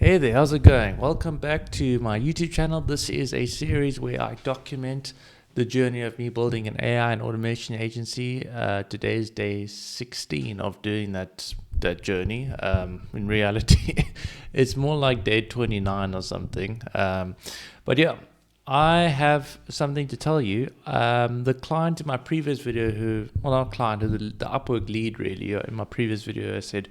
Hey there, how's it going? Welcome back to my YouTube channel. This is a series where I document the journey of me building an AI and automation agency. Today's day 16 of doing that journey. In reality, it's more like day 29 or something. But yeah, I have something to tell you. The client in my previous video the Upwork lead really, in my previous video I said,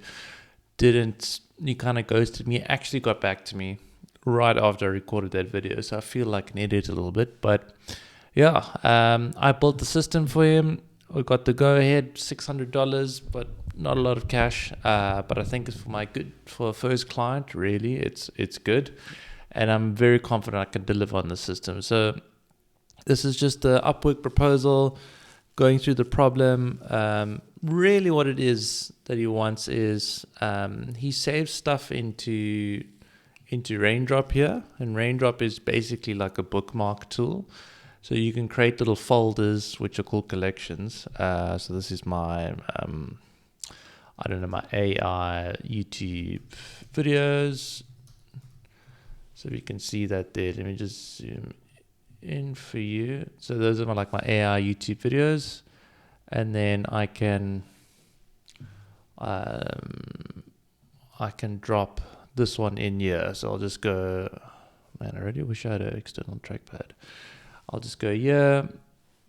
he kind of ghosted me, actually got back to me right after I recorded that video. So I feel like an idiot a little bit, but yeah, I built the system for him. We got the go ahead, $600, but not a lot of cash. But I think it's for a first client, really, it's good. And I'm very confident I can deliver on the system. So this is just the Upwork proposal, going through the problem. Really what it is that he wants is he saves stuff into Raindrop here, and Raindrop is basically like a bookmark tool. So you can create little folders which are called collections. So this is my my AI YouTube videos. So you can see that there. Let me just zoom in for you. So those are my AI YouTube videos. And then I can drop this one in here. So I'll just go, man, I really wish I had an external trackpad. I'll just go here,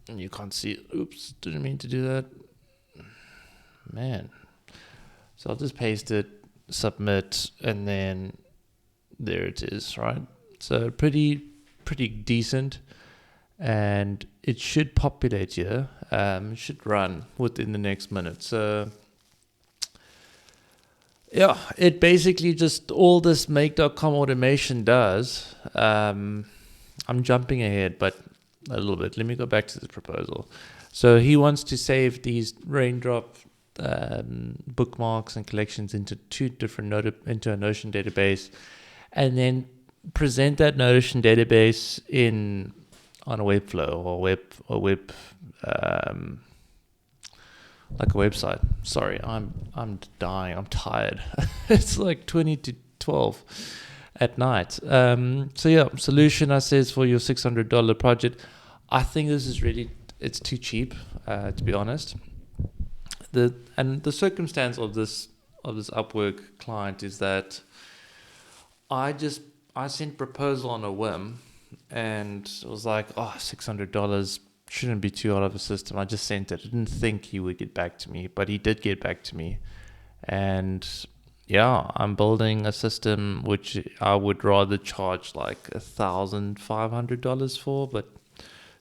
and you can't see it. Oops, didn't mean to do that. Man. So I'll just paste it, submit, and then there it is, right? So pretty decent. And it should populate here. It should run within the next minute. So yeah, it basically just all this make.com automation does. I'm jumping ahead, but a little bit. Let me go back to the proposal. So he wants to save these Raindrop bookmarks and collections into into a Notion database, and then present that Notion database on a Webflow or web like a website. Sorry, I'm dying. I'm tired. It's like 20 to 12 at night. So yeah, solution I says for your $600 project. I think this is it's too cheap, to be honest. The circumstance of this Upwork client is that I sent proposal on a whim. And it was like, $600 shouldn't be too out of a system. I just sent it. I didn't think he would get back to me, but he did get back to me. And yeah, I'm building a system which I would rather charge like $1,500 for, but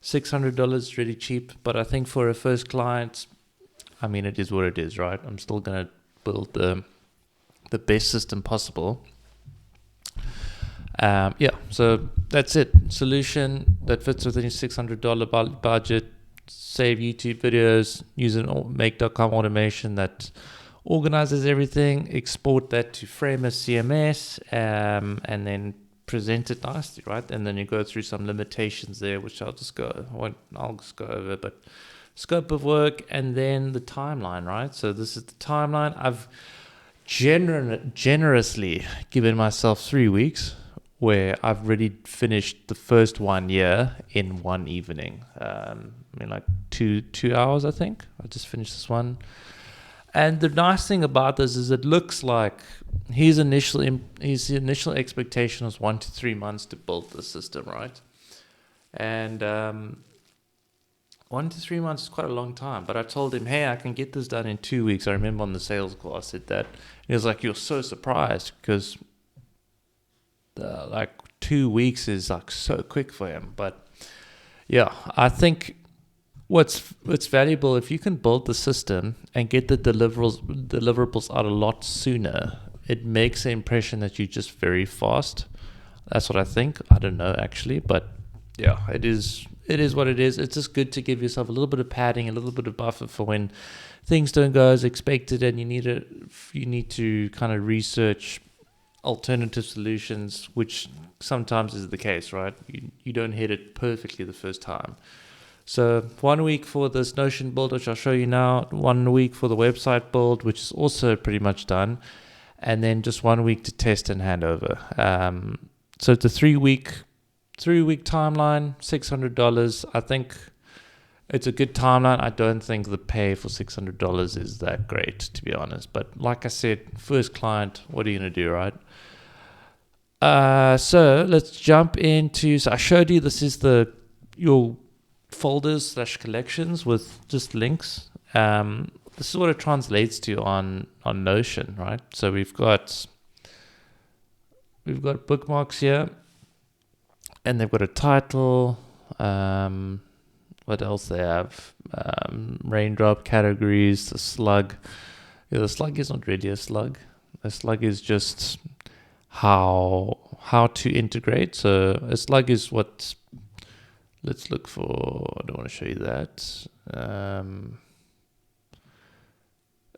$600 is really cheap. But I think for a first client, I mean, it is what it is, right? I'm still going to build the best system possible. So that's it. Solution that fits within your $600 budget. Save YouTube videos using make.com automation that organizes everything. Export that to Framer CMS, and then present it nicely, right? And then you go through some limitations there, which I'll just go over. But scope of work, and then the timeline, right? So this is the timeline. I've generously given myself 3 weeks, where I've already finished the first 1 year in one evening. Like two hours, I think. I just finished this one. And the nice thing about this is it looks like his initial expectation was 1 to 3 months to build the system, right? And 1 to 3 months is quite a long time. But I told him, hey, I can get this done in 2 weeks. I remember on the sales call I said that. He was like, you're so surprised because 2 weeks is like so quick for him. But yeah, I think what's valuable, if you can build the system and get the deliverables out a lot sooner, it makes the impression that you're just very fast. That's what I think. I don't know actually, but yeah, it is what it is. It's just good to give yourself a little bit of padding, a little bit of buffer for when things don't go as expected, and you need to kind of research alternative solutions, which sometimes is the case, right? You don't hit it perfectly the first time. So 1 week for this Notion build, which I'll show you now, 1 week for the website build, which is also pretty much done. and then just 1 week to test and hand over. So it's a 3-week timeline, $600. I think it's a good timeline. I don't think the pay for $600 is that great, to be honest. But like I said, first client, what are you going to do, right? So let's jump into, so I showed you this is your folders / collections with just links. This is what it translates to on Notion, right? So we've got bookmarks here, and they've got a title. What else they have? Raindrop, categories, the slug. Yeah, the slug is not really a slug. A slug is just how to integrate. So a slug is what. Let's look for. I don't want to show you that.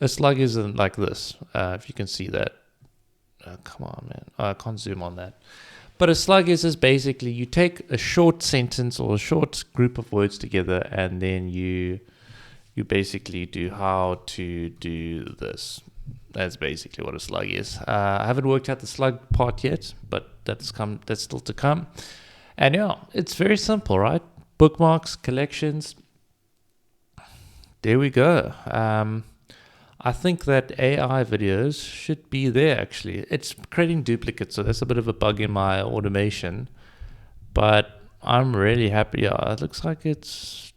A slug isn't like this. If you can see that. Come on, man. I can't zoom on that. But a slug is basically you take a short sentence or a short group of words together, and then you basically do how to do this. That's basically what a slug is. I haven't worked out the slug part yet, but that's still to come. And yeah, it's very simple, right? Bookmarks, collections. There we go. I think that AI videos should be there, actually. It's creating duplicates, so that's a bit of a bug in my automation. But I'm really happy. Yeah, it looks like it's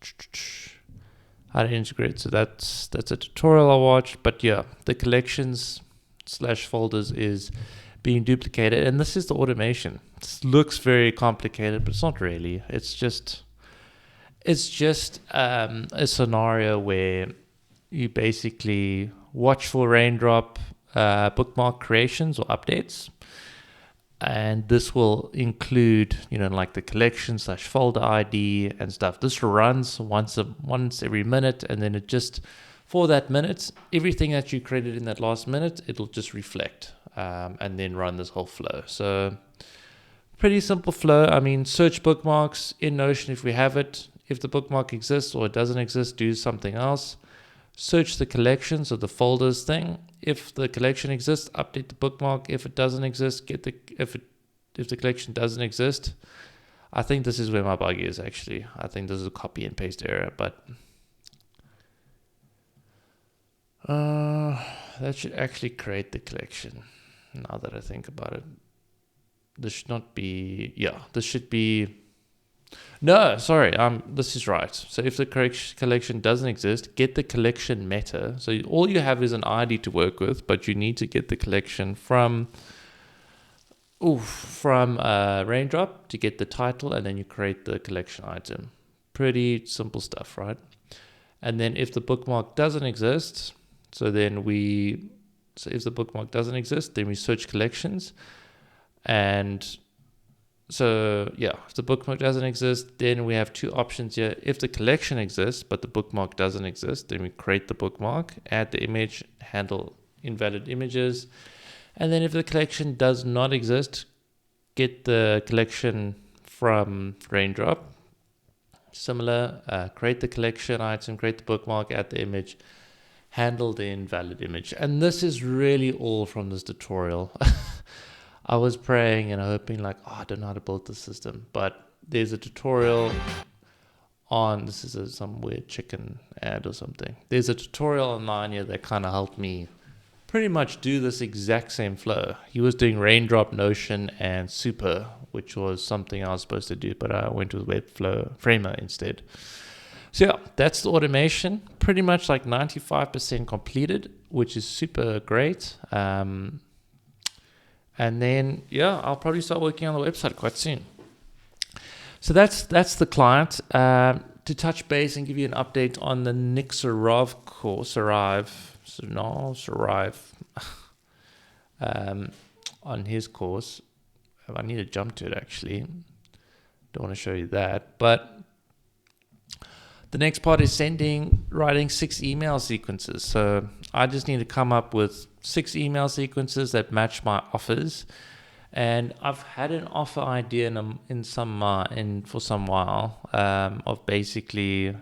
how to integrate. So that's a tutorial I watched. But yeah, the collections / folders is being duplicated. And this is the automation. This looks very complicated, but it's not really. It's just a scenario where you basically watch for raindrop bookmark creations or updates, and this will include like the collection / folder ID and stuff. This runs once every minute, and then it just for that minute, everything that you created in that last minute, it'll just reflect and then run this whole flow. So pretty simple flow. I mean, search bookmarks in Notion if we have it. If the bookmark exists or it doesn't exist, do something else. Search the collections or the folders thing. If the collection exists, update the bookmark. If it doesn't exist, if the collection doesn't exist. I think this is where my bug is, actually. I think this is a copy and paste error, but that should actually create the collection. Now that I think about it, this should not be. Yeah, this should be. No, sorry, this is right. So if the collection doesn't exist, get the collection meta. So all you have is an ID to work with, but you need to get the collection from Raindrop to get the title, and then you create the collection item. Pretty simple stuff, right? And then if the bookmark doesn't exist, if the bookmark doesn't exist, then we search collections, and so yeah, if the bookmark doesn't exist, then we have two options here. If the collection exists, but the bookmark doesn't exist, then we create the bookmark, add the image, handle invalid images. And then if the collection does not exist, get the collection from Raindrop. Similar, create the collection item, create the bookmark, add the image, handle the invalid image. And this is really all from this tutorial. I was praying and hoping I don't know how to build this system, but there's a tutorial on, this is some weird chicken ad or something. There's a tutorial online here that kind of helped me pretty much do this exact same flow. He was doing Raindrop, Notion, and Super, which was something I was supposed to do, but I went with Webflow Framer instead. So yeah, that's the automation. Pretty much 95% completed, which is super great. And then, yeah, I'll probably start working on the website quite soon. So that's the client. To touch base and give you an update on the Nick Sarov course, on his course. I need to jump to it, actually. Don't want to show you that. But the next part is writing 6 email sequences. So I just need to come up with 6 email sequences that match my offers. And I've had an offer idea for some while of basically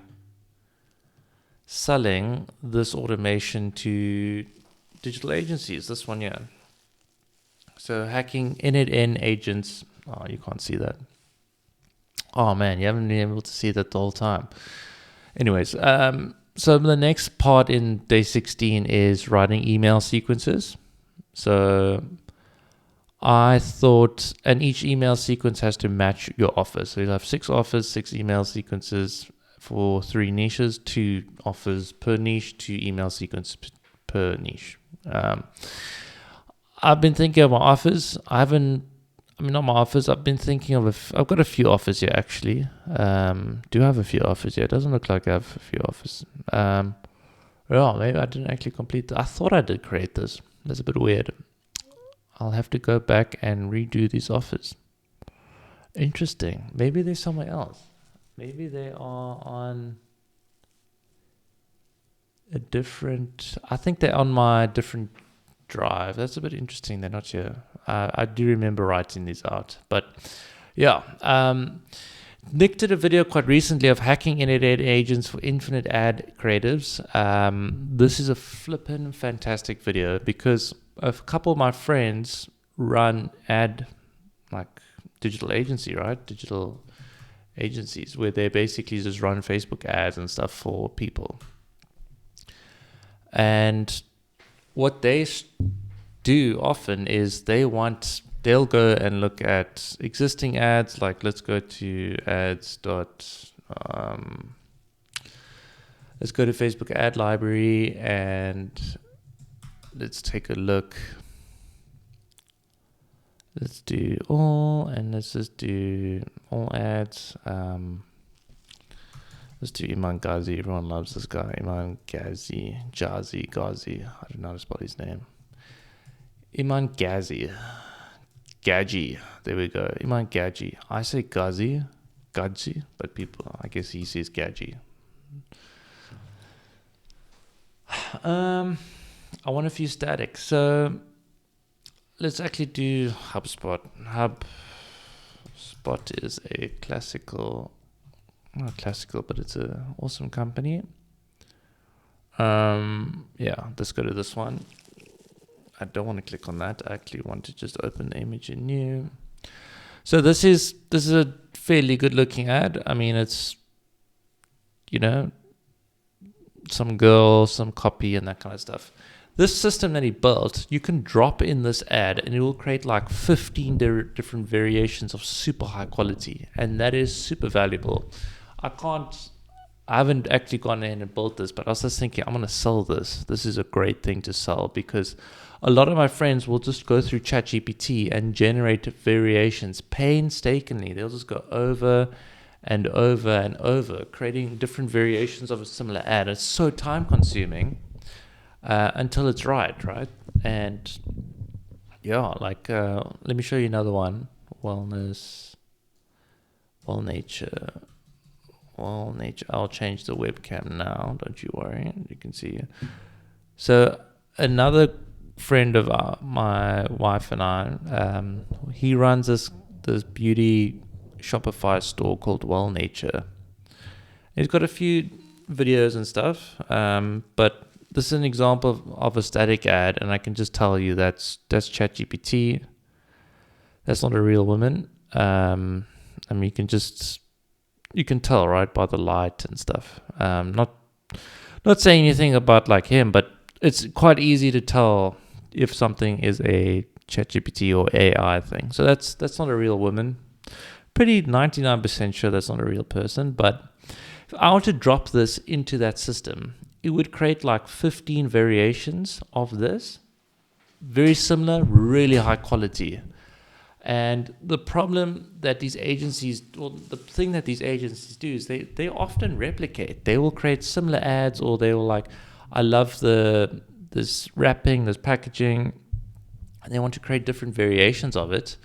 selling this automation to digital agencies. This one here. So hacking init agents. Oh, you can't see that. Oh man, you haven't been able to see that the whole time. Anyways, so the next part in day 16 is writing email sequences. So I thought, and each email sequence has to match your offers. So you'll have 6 offers, 6 email sequences for 3 niches, 2 offers per niche, 2 email sequences per niche. I've been thinking of my offers. Not my offers. I've been thinking of I've got a few offers here actually. Do I have a few offers here? It doesn't look like I have a few offers. Well, maybe I didn't actually complete I thought I did create this. That's a bit weird. I'll have to go back and redo these offers. Interesting. Maybe they're somewhere else. Maybe they are on a different... I think they're on my different drive. That's a bit interesting. They're not here. I do remember writing these out. But yeah. Nick did a video quite recently of hacking init agents for infinite ad creatives. This is a flippin' fantastic video because a couple of my friends run digital agency, right? Digital agencies where they basically just run Facebook ads and stuff for people. And what they do often is they'll go and look at existing ads. Like let's go to let's go to Facebook ad library and let's take a look. Let's do all, and let's just do all ads. Let's do Iman Ghazi. Everyone loves this guy. Iman Ghazi. Ghazi. I don't know how to spell his name. Iman Ghazi. Gaji. There we go. Iman Gaji. I say Ghazi, but I guess he says Gaji. I want a few static. So let's actually do HubSpot. HubSpot is a not classical, but it's an awesome company. Let's go to this one. I don't want to click on that. I actually want to just open the image in new. So this is a fairly good looking ad. I mean, it's, some girl, some copy and that kind of stuff. This system that he built, you can drop in this ad and it will create like 15 different variations of super high quality. And that is super valuable. I haven't actually gone in and built this, but I was just thinking, I'm going to sell this. This is a great thing to sell because a lot of my friends will just go through ChatGPT and generate variations painstakingly. They'll just go over and over and over, creating different variations of a similar ad. It's so time consuming until it's right? And yeah, let me show you another one. Wellness, Well Nature. I'll change the webcam now. Don't you worry. You can see. So another friend of my wife and I, he runs this beauty Shopify store called Well Nature. He's got a few videos and stuff, but this is an example of a static ad, and I can just tell you that's ChatGPT. That's not a real woman. You can tell, right, by the light and stuff. Not saying anything about like him, but it's quite easy to tell if something is a ChatGPT or AI thing. So that's not a real woman. Pretty 99% sure that's not a real person. But if I were to drop this into that system, it would create like 15 variations of this. Very similar, really high quality. And the problem that these agencies, the thing that these agencies do is they often replicate. They will create similar ads, or they will I love this wrapping, this packaging, and they want to create different variations of it.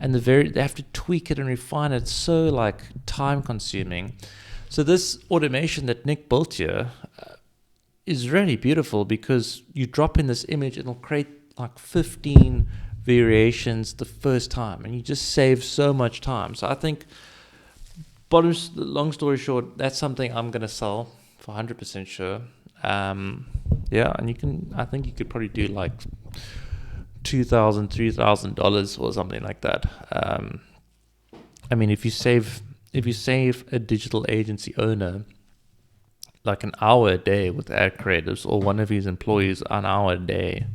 And they have to tweak it and refine it. It's so time consuming. So this automation that Nick built here is really beautiful because you drop in this image and it'll create 15 variations the first time, and you just save so much time. So I think, long story short, that's something I'm going to sell for 100% sure. And I think you could probably do $2,000, $3,000 or something like that. I mean, if you save a digital agency owner like an hour a day with ad creatives, or one of his employees an hour a day,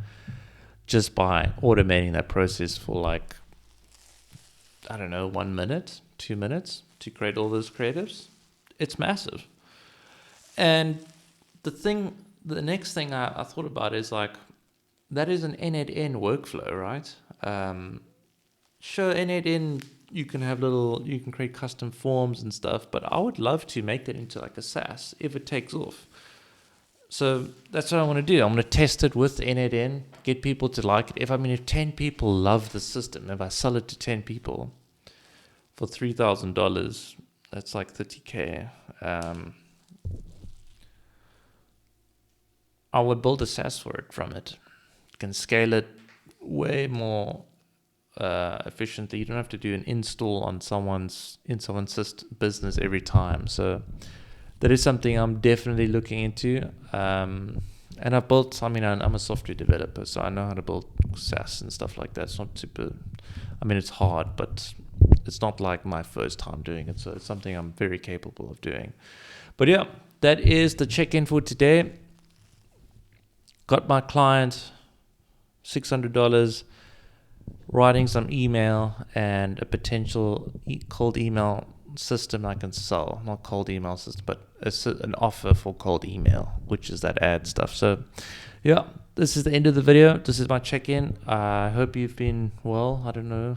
just by automating that process for like, I don't know, 1 minute, 2 minutes to create all those creatives, it's massive. And the next thing I thought about is like, that is an end-to-end workflow, right? Sure, end-to-end, you can create custom forms and stuff, but I would love to make that into like a SaaS if it takes off. So that's what I want to do. I'm going to test it with end-to-end, get people to like it. If 10 people love the system, if I sell it to 10 people for $3,000, that's like $30K. I would build a SaaS for it from it. You can scale it way more efficiently. You don't have to do an install in someone's business every time. So that is something I'm definitely looking into. And I've built, I'm a software developer, so I know how to build SaaS and stuff like that. It's not super, it's hard, but it's not like my first time doing it. So it's something I'm very capable of doing. But yeah, that is the check-in for today. Got my client $600, writing some email and a potential cold email system I can sell. Not cold email system, but an offer for cold email, which is that ad stuff. So yeah, this is the end of the video. This is my check-in. I hope you've been well. I don't know.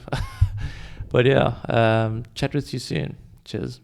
But yeah, chat with you soon. Cheers.